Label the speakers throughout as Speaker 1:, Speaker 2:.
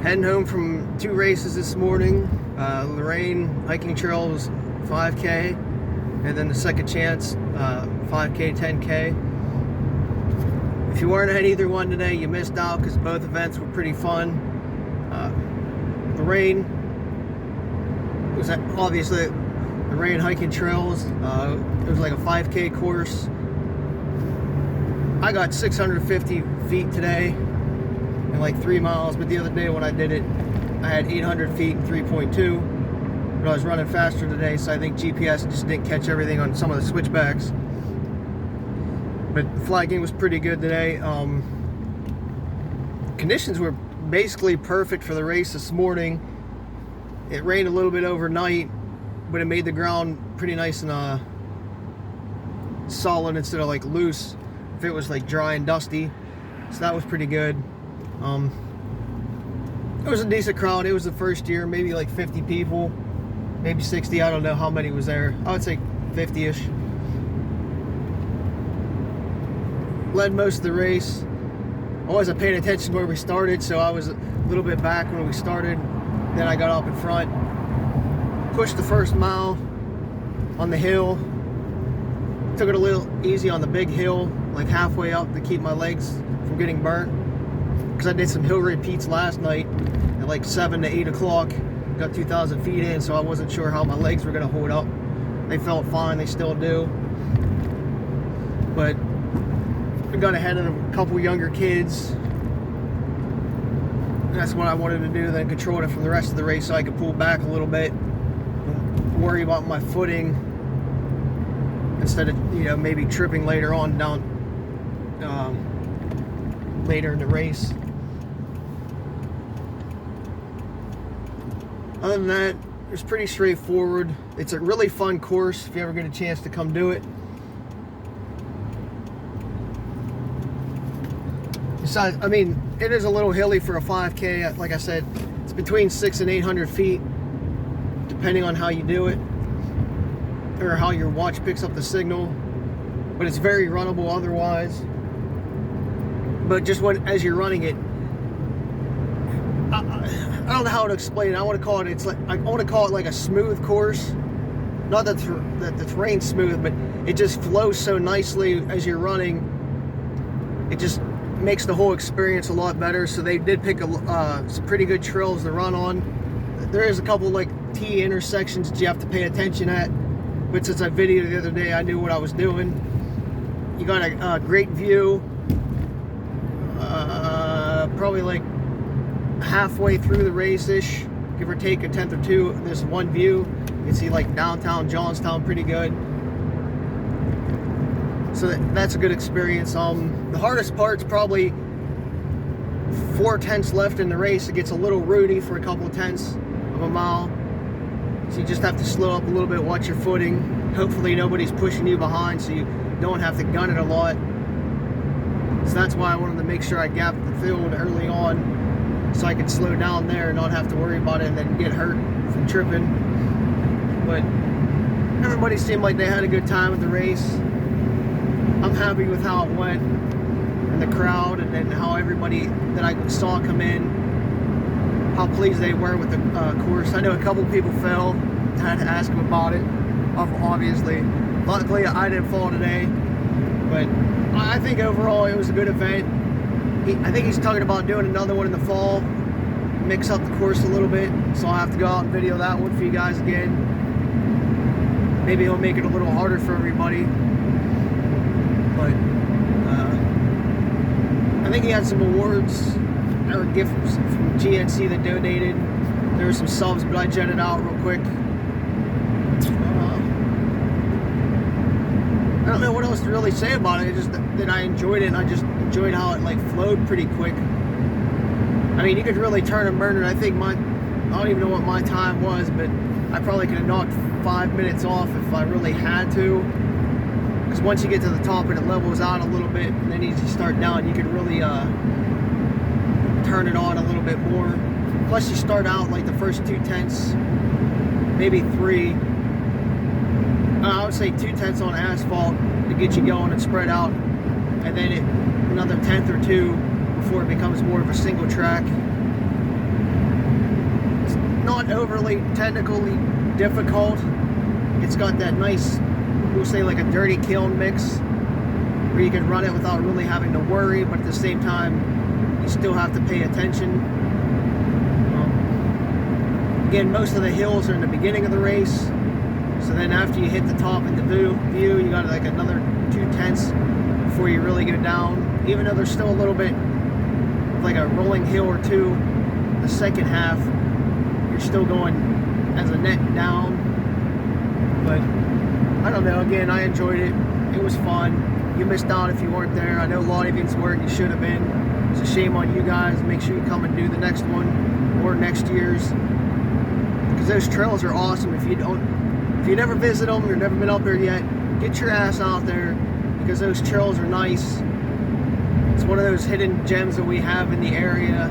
Speaker 1: Heading home from 2 races this morning. Lorain hiking trail was 5K, and then the second chance 5K, 10K. If you weren't at either one today, you missed out because both events were pretty fun. Lorain was obviously the Lorain hiking trails. It was like a 5K course. I got 650 feet today in like 3 miles, but the other day when I did it, I had 800 feet in 3.2. But I was running faster today, so I think GPS just didn't catch everything on some of the switchbacks. But the flagging was pretty good today. Conditions were basically perfect for the race this morning. It rained a little bit overnight, but it made the ground pretty nice and solid instead of like loose if it was like dry and dusty. So that was pretty good. It was a decent crowd. It was the first year, maybe like 50 people, maybe 60. I don't know how many was there. I would say 50-ish. Led most of the race. I wasn't paying attention where we started, so I was a little bit back when we started. Then I got up in front, pushed the first mile on the hill, took it a little easy on the big hill, like halfway up to keep my legs from getting burnt, because I did some hill repeats last night at like 7 to 8 o'clock. Got 2,000 feet in, so I wasn't sure how my legs were going to hold up. They felt fine, they still do. But I got ahead of a couple younger kids. That's what I wanted to do, then control it for the rest of the race so I could pull back a little bit and worry about my footing instead of, maybe tripping later on down later in the race. Other than that, it was pretty straightforward. It's a really fun course if you ever get a chance to come do it. Besides, I mean, it is a little hilly for a 5K. Like I said, it's between 600 and 800 feet, depending on how you do it or how your watch picks up the signal. But it's very runnable otherwise. But just as you're running it, I don't know how to explain it. I want to call it. I want to call it like a smooth course. Not that the terrain's smooth, but it just flows so nicely as you're running. It just makes the whole experience a lot better. So they did pick some pretty good trails to run on. There is a couple like T intersections that you have to pay attention at, but since I videoed the other day, I knew what I was doing. You got a great view. Probably like halfway through the race-ish, give or take a tenth or two, there's one view. You can see like downtown Johnstown pretty good. So that's a good experience. The hardest part's probably 4 tenths left in the race. It gets a little rooty for a couple tenths of a mile. So you just have to slow up a little bit, watch your footing. Hopefully nobody's pushing you behind so you don't have to gun it a lot. So that's why I wanted to make sure I gapped the field early on so I could slow down there and not have to worry about it and then get hurt from tripping. But everybody seemed like they had a good time with the race. I'm happy with how it went and the crowd, and then how everybody that I saw come in, how pleased they were with the course. I know a couple people fell. I had to ask them about it, obviously. Luckily, I didn't fall today, but I think overall it was a good event. I think he's talking about doing another one in the fall, mix up the course a little bit, so I'll have to go out and video that one for you guys again. Maybe he'll make it a little harder for everybody. But I think he had some awards or gifts from GNC that donated. There were some subs, but I jetted out real quick. I don't know what else to really say about it. It's just that I enjoyed it, and I just enjoyed how it like flowed pretty quick. I mean, you could really turn and burn it. I think I don't even know what my time was, but I probably could have knocked 5 minutes off if I really had to. Because once you get to the top and it levels out a little bit, and then you start down, you can really turn it on a little bit more. Plus you start out like the first 2 tenths, maybe 3. I would say 2 tenths on asphalt to get you going and spread out, and then another tenth or 2 before it becomes more of a single track. not overly technically difficult. It's got that nice, we'll say like a dirty kiln mix, where you can run it without really having to worry, but at the same time, you still have to pay attention. Again, most of the hills are in the beginning of the race, so then after you hit the top in the view, you got like another 2/10 before you really go down. Even though there's still a little bit of like a rolling hill or two, the second half, you're still going as a net down. But I don't know, again, I enjoyed it. It was fun. You missed out if you weren't there. I know a lot of you weren't, you should have been. It's a shame on you guys. Make sure you come and do the next one or next year's, because those trails are awesome. If you never visit them, you've never been up there yet, get your ass out there, because those trails are nice. It's one of those hidden gems that we have in the area,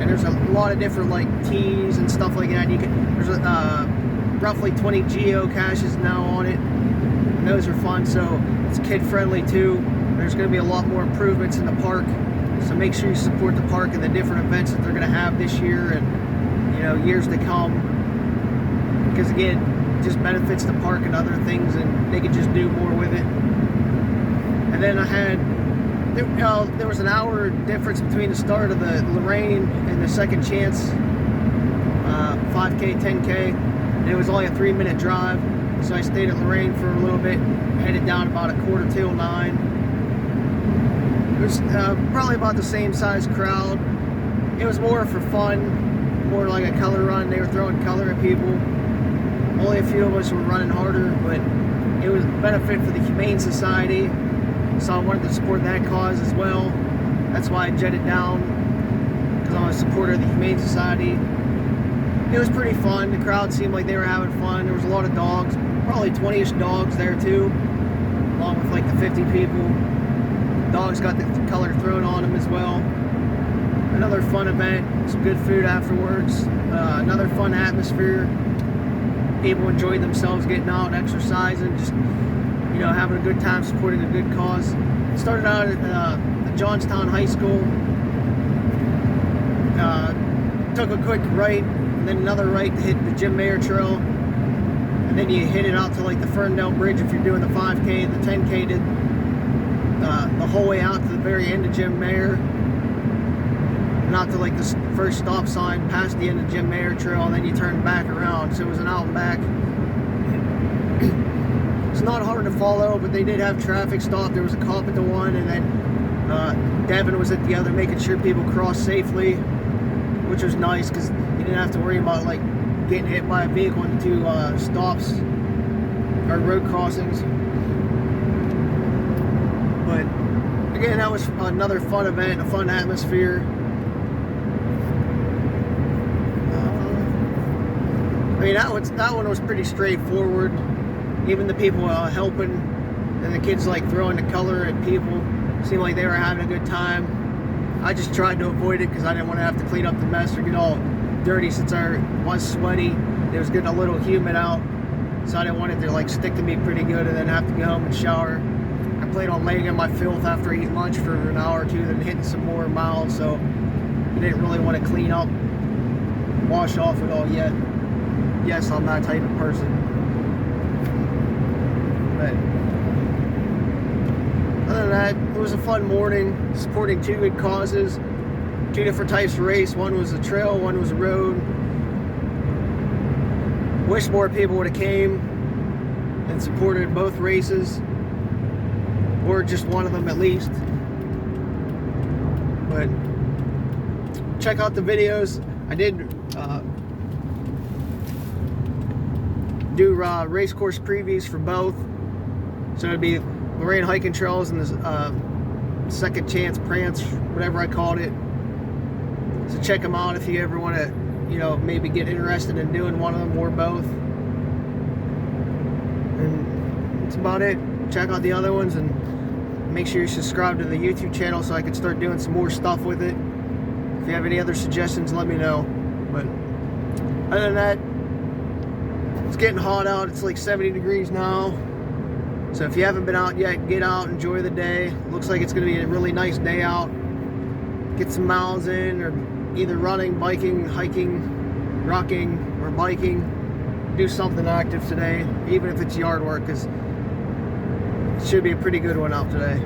Speaker 1: and there's a lot of different like teas and stuff like that. There's roughly 20 geocaches now on it, and those are fun. So it's kid friendly too. There's going to be a lot more improvements in the park, so make sure you support the park and the different events that they're going to have this year and years to come, because again, it just benefits the park and other things, and they can just do more with it. And then there was an hour difference between the start of the Lorain and the second chance 5K, 10K, and it was only a 3-minute drive, so I stayed at Lorain for a little bit, headed down about 8:45. It was probably about the same size crowd. It was more for fun, more like a color run. They were throwing color at people. Only a few of us were running harder, but it was a benefit for the Humane Society, so I wanted to support that cause as well. That's why I jetted down, because I'm a supporter of the Humane Society. It was pretty fun. The crowd seemed like they were having fun. There was a lot of dogs, probably 20-ish dogs there too, along with like the 50 people. Dogs got the color thrown on them as well. Another fun event, some good food afterwards, another fun atmosphere. People enjoyed themselves getting out, exercising, just having a good time, supporting a good cause. Started out at Johnstown High School, took a quick right, and then another right to hit the Jim Mayer Trail, and then you hit it out to like the Ferndale Bridge if you're doing the 5K. The 10K did the whole way out to the very end of Jim Mayer, not to like the first stop sign past the end of Jim Mayer Trail, and then you turn back around. So it was an out and back. It's not hard to follow, but they did have traffic stop. There was a cop at the one, and then Devin was at the other, making sure people crossed safely, which was nice, because you didn't have to worry about like getting hit by a vehicle in 2 stops or road crossings. But again, that was another fun event, a fun atmosphere. I mean, that one was pretty straightforward. Even the people helping and the kids like throwing the color at people seemed like they were having a good time. I just tried to avoid it because I didn't want to have to clean up the mess or get all dirty, since I was sweaty. It was getting a little humid out, so I didn't want it to like stick to me pretty good and then have to go home and shower. I planned on laying in my filth after eating lunch for an hour or two, then hitting some more miles, so I didn't really want to clean up, wash off it all yet. Yes, I'm that type of person. But other than that, it was a fun morning, supporting 2 good causes, 2 different types of race. One was a trail, one was a road. Wish more people would have came and supported both races, or just one of them at least. But check out the videos. I did do race course previews for both, so it'd be Lorain hiking trails and the second chance prance, whatever I called it. So check them out if you ever want to, maybe get interested in doing one of them or both. And that's about it. Check out the other ones, and make sure you subscribe to the YouTube channel so I can start doing some more stuff with it. If you have any other suggestions, let me know. But other than that, it's getting hot out. It's like 70 degrees now. So if you haven't been out yet, get out, enjoy the day. Looks like it's going to be a really nice day out. Get some miles in, or either running, biking, hiking, rucking, or biking. Do something active today, even if it's yard work, because it should be a pretty good one out today.